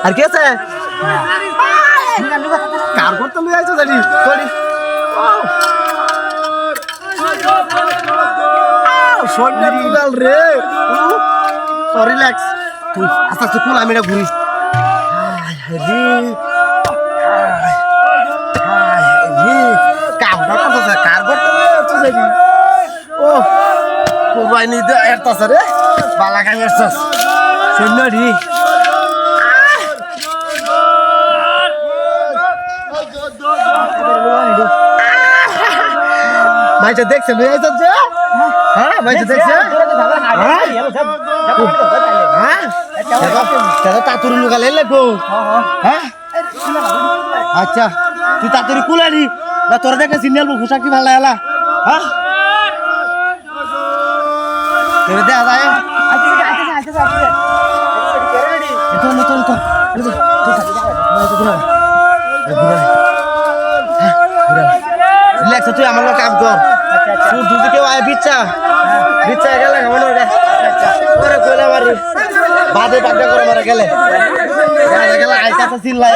আর কি আছে কার করতে লই আইছো জানি চলি শোনা দুলাল রে রিল্যাক্স তুই আস্তে আস্তে কুল আমি না ঘুরি কামটা করতেছে কার করতে লই আইছো জানি ও কোবাই নি দে এরতাছ রে বালা কাই এরতাছ শোনা রে ভাইটা দেখছে লই আইছ যে হ্যাঁ ভাইটা দেখছে হ্যাঁ দাদা তাতুরি লুকালে লাগবো হ্যাঁ আচ্ছা তুই তাতুরি কুলারি না তোরা দেখে সিগন্যাল পোশাক কি ভালো লাগলা হ্যাঁ এবার দেখা যায় রিল্যাক্স তুই আমার কাম কর তুই যদি কেউ আয় বিচ্ছা গেলে মনে রে করে কইলা মারি বাদে বাদে করে মারা গেলে আইতাছে চিল্লাই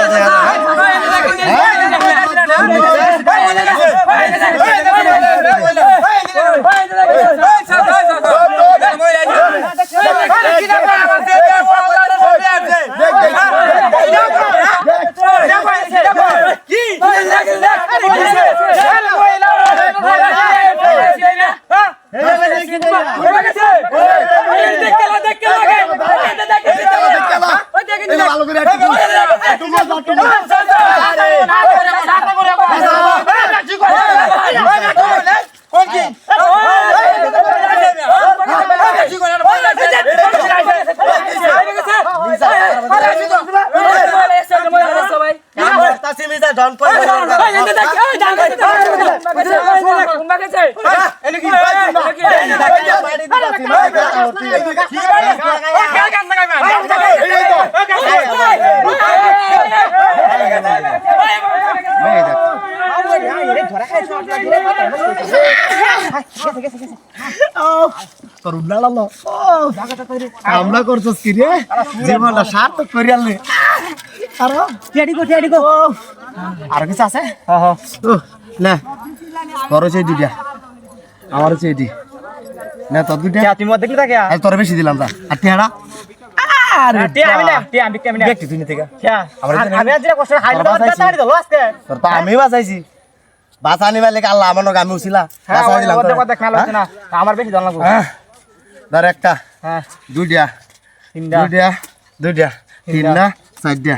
আমরা করছস কি রে জীবনটা সার্থক করে আনলে আর কিছু আছে না তোর হচ্ছে দুইটা আমার হচ্ছে এটি না তোর দুইটা তুমি দেখলি থাকে তোর বেশি দিলাম তা আর টিয়াড়া আমি বাঁচাইছি বাঁচা নিবার লেগে আল্লাহ আমার আমি উছিলা আমার বেশি ধর একটা দুইটা তিনটা চারটা